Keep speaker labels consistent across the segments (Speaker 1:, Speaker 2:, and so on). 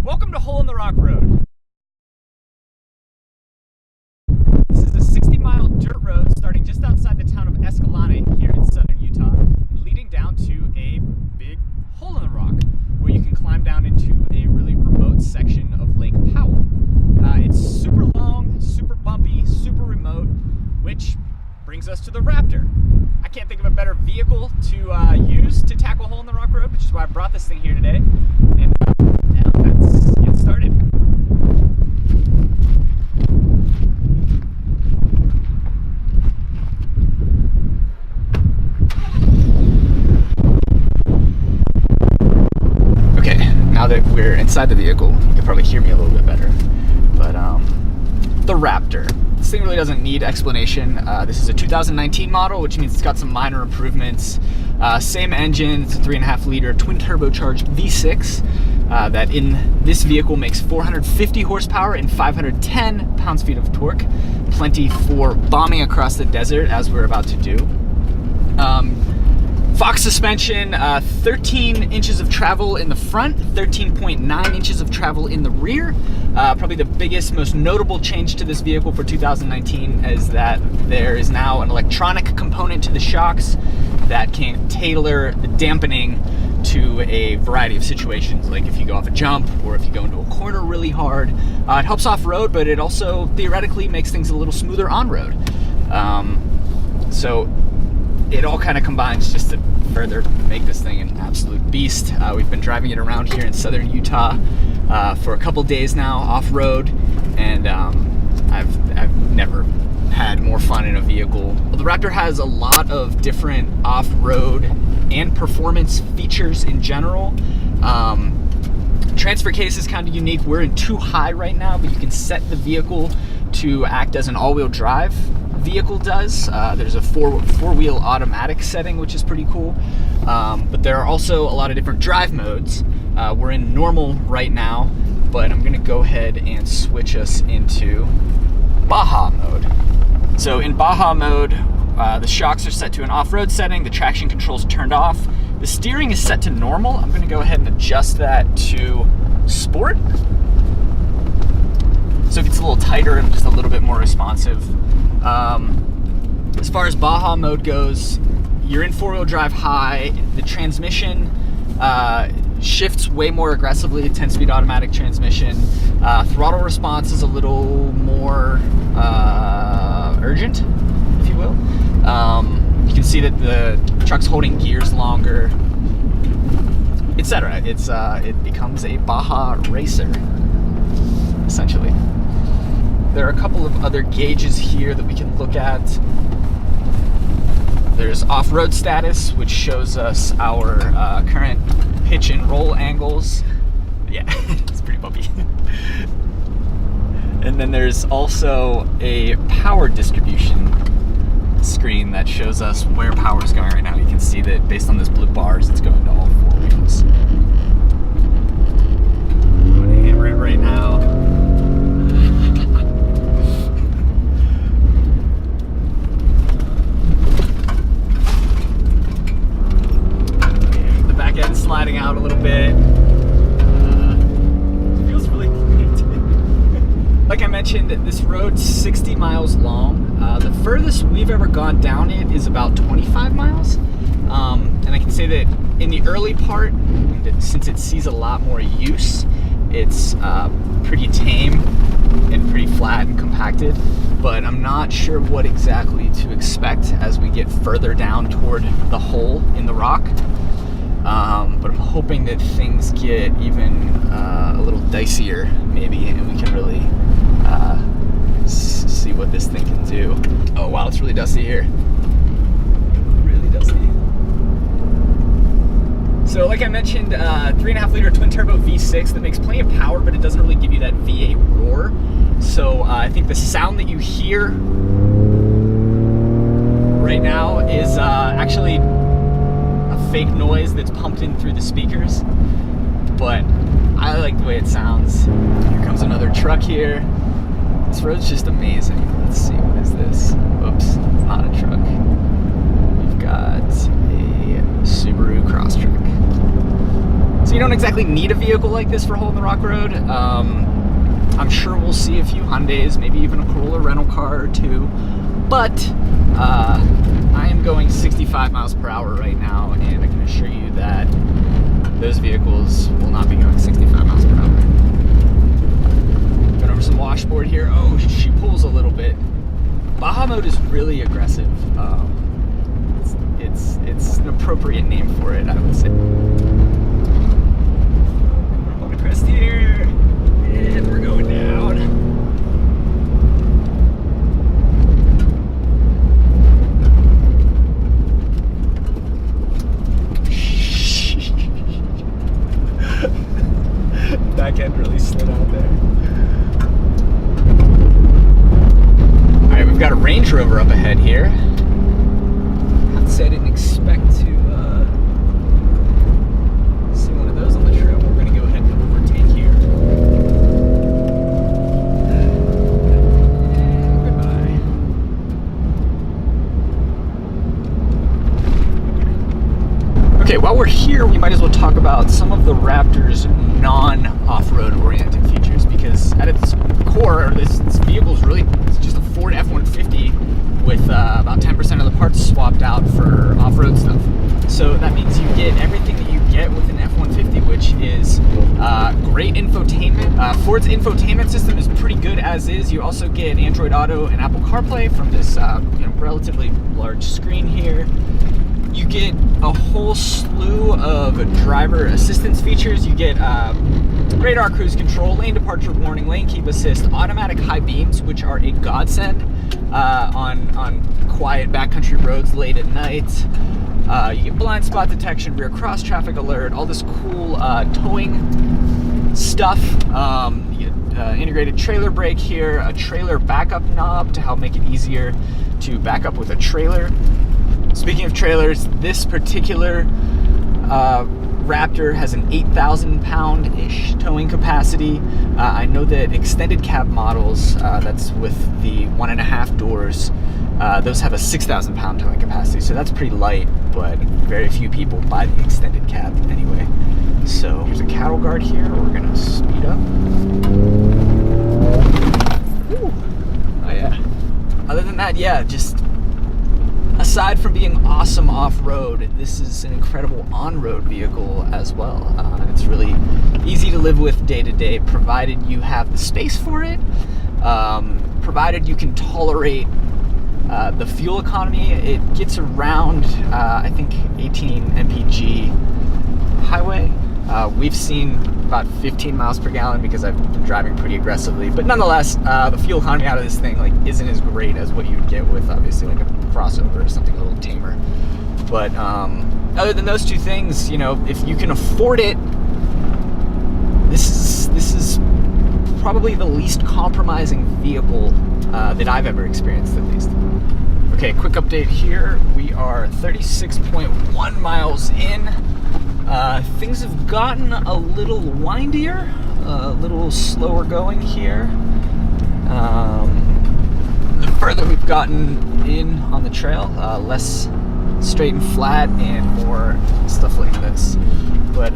Speaker 1: Welcome to Hole in the Rock Road. This is a 60-mile dirt road starting just outside the town of Escalante here in southern Utah, leading down to a big hole in the rock where you can climb down into a really remote section of Lake Powell. It's super long, super bumpy, super remote, which brings us to the Raptor. I can't think of a better vehicle to use to tackle Hole in the Rock Road, which is why I brought this thing here today. And yeah, let's get started. Okay, now that we're inside the vehicle, you can probably hear me a little bit better. But the Raptor. This thing really doesn't need explanation. This is a 2019 model, which means it's got some minor improvements. Same engine, it's a 3.5 liter twin turbocharged V6 that in this vehicle makes 450 horsepower and 510 pounds-feet of torque. Plenty for bombing across the desert, as we're about to do. Fox suspension, 13 inches of travel in the front, 13.9 inches of travel in the rear. Probably the biggest, most notable change to this vehicle for 2019 is that there is now an electronic component to the shocks that can tailor the dampening to a variety of situations, like if you go off a jump or if you go into a corner really hard. It helps off-road, but it also theoretically makes things a little smoother on-road. So it all kind of combines just to further make this thing an absolute beast. We've been driving it around here in southern Utah for a couple days now, off-road, and I've never had more fun in a vehicle. Well, the Raptor has a lot of different off-road and performance features in general. Transfer case is kind of unique. We're in 2 high right now, but you can set the vehicle to act as an all-wheel drive vehicle does. There's a four-wheel automatic setting, which is pretty cool. But there are also a lot of different drive modes. We're in normal right now, but I'm gonna go ahead and switch us into Baja Mode. So in Baja Mode, the shocks are set to an off-road setting, the traction control's turned off, the steering is set to normal. I'm gonna go ahead and adjust that to Sport. So it gets a little tighter and just a little bit more responsive. As far as Baja Mode goes, you're in 4-wheel drive high. The transmission shifts way more aggressively, 10-speed automatic transmission. Throttle response is a little more urgent, if you will. You can see that the truck's holding gears longer, etc. It becomes a Baja racer, essentially. There are a couple of other gauges here that we can look at. There's off-road status, which shows us our current pitch and roll angles. Yeah, it's pretty bumpy. And then there's also a power distribution screen that shows us where power is going right now. You can see that based on those blue bars, it's going to all 4 wheels. I'm going to hammer it right now. Sliding out a little bit. Feels really good. Like I mentioned, this road's 60 miles long. The furthest we've ever gone down it is about 25 miles. And I can say that in the early part, since it sees a lot more use, it's pretty tame and pretty flat and compacted. But I'm not sure what exactly to expect as we get further down toward the hole in the rock. But I'm hoping that things get even a little dicier, maybe, and we can really see what this thing can do. Oh wow, it's really dusty here. Really dusty. So like I mentioned, 3.5 liter twin turbo V6 that makes plenty of power, but it doesn't really give you that V8 roar. So I think the sound that you hear right now is actually a fake noise that's pumped in through the speakers, but I like the way it sounds. Here comes another truck here. This road's just amazing. Let's see, what is this? Oops, it's not a truck. We've got a Subaru Crosstrek. So you don't exactly need a vehicle like this for Hole in the Rock Road. I'm sure we'll see a few Hyundais, maybe even a Corolla rental car or two. But I am going 65 miles per hour right now, and I can assure you that those vehicles will not be going 65 miles per hour. Going over some washboard here. Oh, she pulls a little bit. Baja Mode is really aggressive. It's an appropriate name for it, I would say. We're on the crest here, and we're going down. Back end really slid out there. All right, we've got a Range Rover up ahead here. I have to say I didn't expect to see one of those on the trail. We're going to go ahead and overtake here. And goodbye. Okay, while we're here, we might as well talk about some of the Raptor's non-off-road oriented features, because at its core, this vehicle is really just a Ford F-150 with about 10% of the parts swapped out for off-road stuff. So that means you get everything that you get with an F-150, which is great infotainment. Ford's infotainment system is pretty good as is. You also get Android Auto and Apple CarPlay from this relatively large screen here. You get a whole slew of driver assistance features. You get radar cruise control, lane departure warning, lane keep assist, automatic high beams, which are a godsend on quiet backcountry roads late at night. You get blind spot detection, rear cross traffic alert, all this cool towing stuff. You get integrated trailer brake here, a trailer backup knob to help make it easier to back up with a trailer. Speaking of trailers, this particular Raptor has an 8,000 pound-ish towing capacity. I know that extended cab models, that's with the 1.5 doors, those have a 6,000 pound towing capacity. So that's pretty light, but very few people buy the extended cab anyway. So there's a cattle guard here. We're gonna speed up. Woo. Oh yeah. Other than that, yeah, just aside from being awesome off-road, this is an incredible on-road vehicle as well. It's really easy to live with day to day, provided you have the space for it, provided you can tolerate the fuel economy. It gets around, I think, 18 mpg highway. We've seen about 15 miles per gallon because I've been driving pretty aggressively, but nonetheless, the fuel economy out of this thing isn't as great as what you'd get with obviously like a crossover or something a little tamer. But other than those two things, if you can afford it, this is probably the least compromising vehicle that I've ever experienced, at least. Okay, quick update here. We are 36.1 miles in. Things have gotten a little windier, a little slower going here. The further we've gotten in on the trail, less straight and flat and more stuff like this. But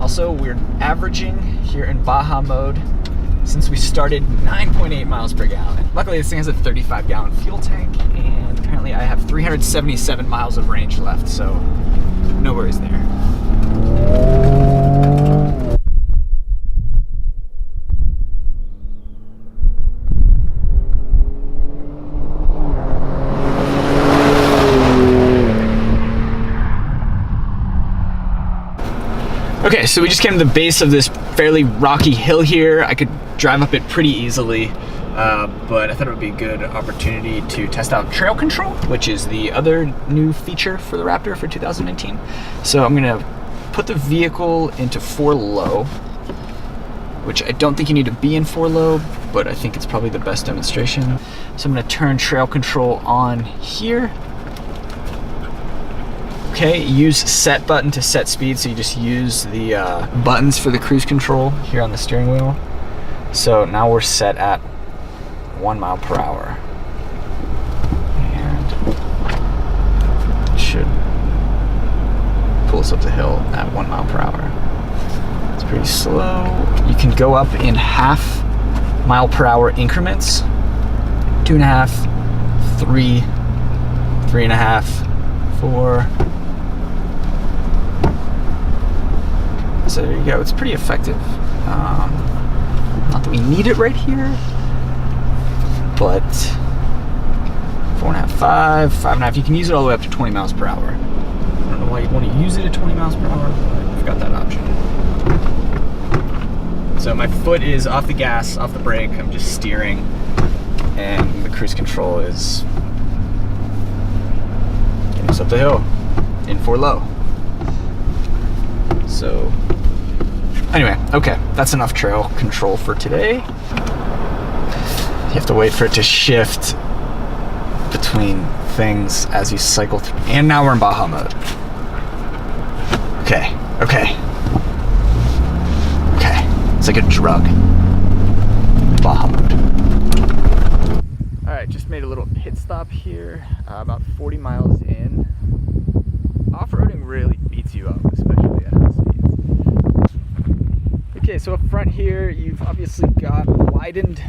Speaker 1: also we're averaging here in Baja Mode, since we started, 9.8 miles per gallon. Luckily this thing has a 35 gallon fuel tank, and apparently I have 377 miles of range left, so no worries there. Okay, so we just came to the base of this fairly rocky hill here. I could drive up it pretty easily, but I thought it would be a good opportunity to test out trail control, which is the other new feature for the Raptor for 2019. So I'm gonna put the vehicle into 4 low, which I don't think you need to be in 4 low, but I think it's probably the best demonstration. So I'm gonna turn trail control on here. Okay, use set button to set speed, so you just use the buttons for the cruise control here on the steering wheel. So now we're set at 1 mile per hour. And it should pull us up the hill at 1 mile per hour. pretty slow. You can go up in half mile per hour increments. 2.5, 3, 3.5, 4. So there you go. It's pretty effective. Not that we need it right here, but 4.5, 5, 5.5. You can use it all the way up to 20 miles per hour. I don't know why you'd want to use it at 20 miles per hour, but I've got that option. So my foot is off the gas, off the brake. I'm just steering, and the cruise control is getting us up the hill in 4 low. So anyway, okay, that's enough trail control for today. You have to wait for it to shift between things as you cycle through. And now we're in Baja Mode. Okay. It's like a drug. Baja Mode. All right, just made a little pit stop here, about 40 miles in. Off-roading really beats you up, especially at high speeds. Okay, so up front here, you've obviously got widened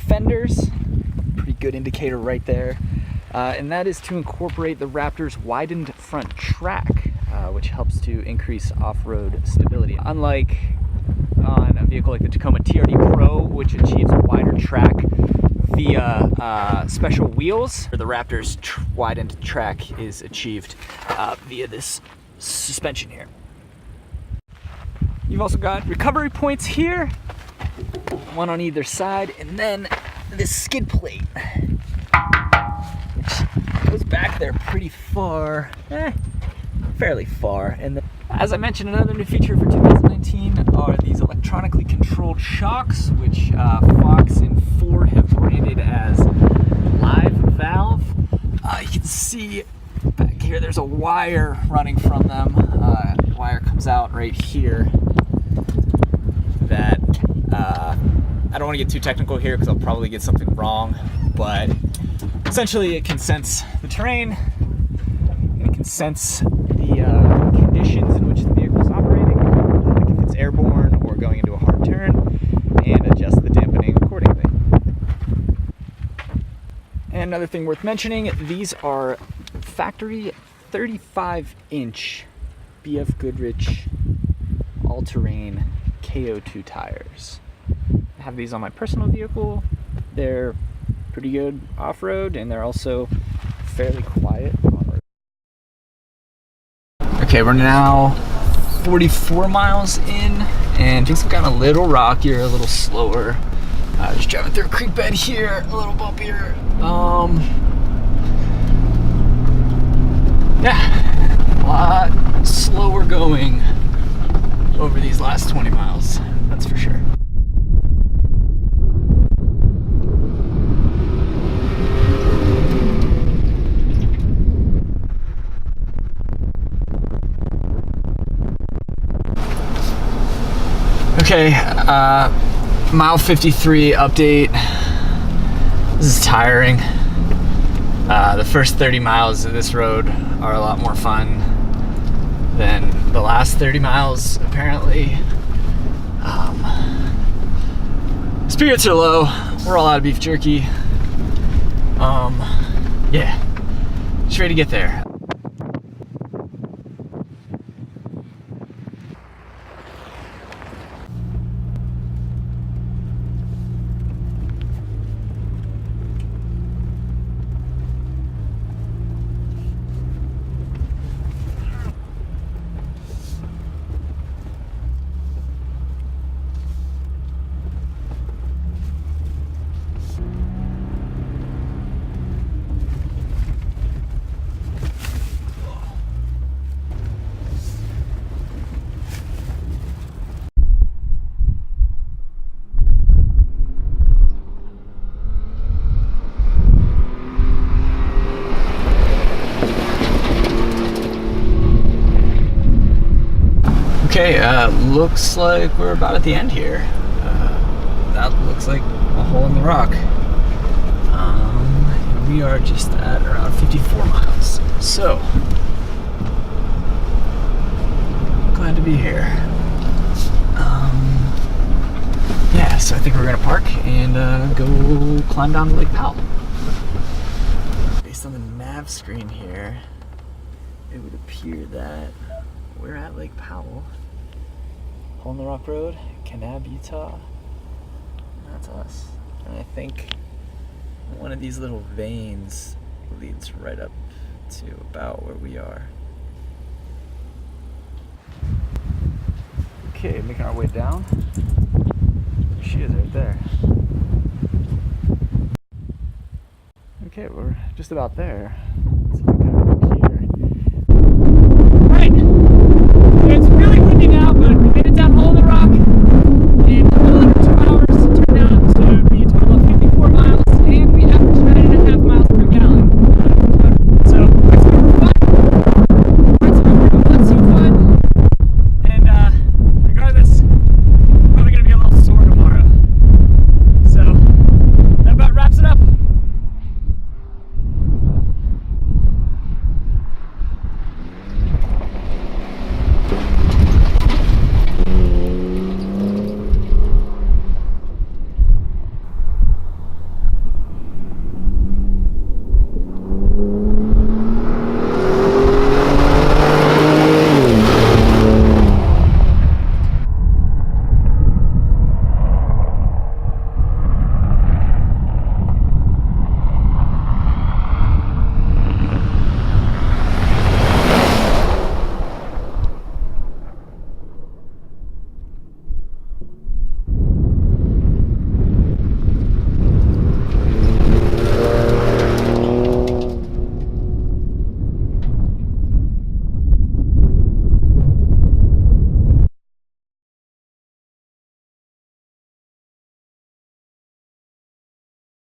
Speaker 1: fenders. Pretty good indicator right there. And that is to incorporate the Raptor's widened front track, which helps to increase off-road stability. Unlike on a vehicle like the Tacoma TRD Pro, which achieves a wider track via special wheels, the Raptor's widened track is achieved via this suspension here. You've also got recovery points here, one on either side, and then this skid plate, which goes back there pretty far, fairly far. And then, as I mentioned, another new feature for 2019 are these electronically controlled shocks, which Fox and Ford have branded as live valve. You can see back here there's a wire running from them. The wire comes out right here. That I don't want to get too technical here because I'll probably get something wrong, but essentially it can sense the terrain, and it can sense the conditions in which the vehicle is operating, like if it's airborne or going into a hard turn, and adjust the dampening accordingly. And another thing worth mentioning, these are factory 35-inch BF Goodrich all-terrain KO2 tires. I have these on my personal vehicle. They're pretty good off-road, and they're also fairly quiet on-road. Okay, we're now 44 miles in, and things have gotten a little rockier, a little slower. Just driving through a creek bed here, a little bumpier. Yeah, a lot slower going over these last 20 miles, that's for sure. Okay, mile 53 update. This is tiring. The first 30 miles of this road are a lot more fun than the last 30 miles, apparently. Spirits are low. We're all out of beef jerky. Yeah, just ready to get there. Okay, looks like we're about at the end here. That looks like a hole in the rock. We are just at around 54 miles. So, glad to be here. So I think we're gonna park and go climb down to Lake Powell. Based on the nav screen here, it would appear that we're at Lake Powell. Hole in the Rock Road, Kanab, Utah. That's us. And I think one of these little veins leads right up to about where we are. Okay, making our way down. There she is right there. Okay, we're just about there.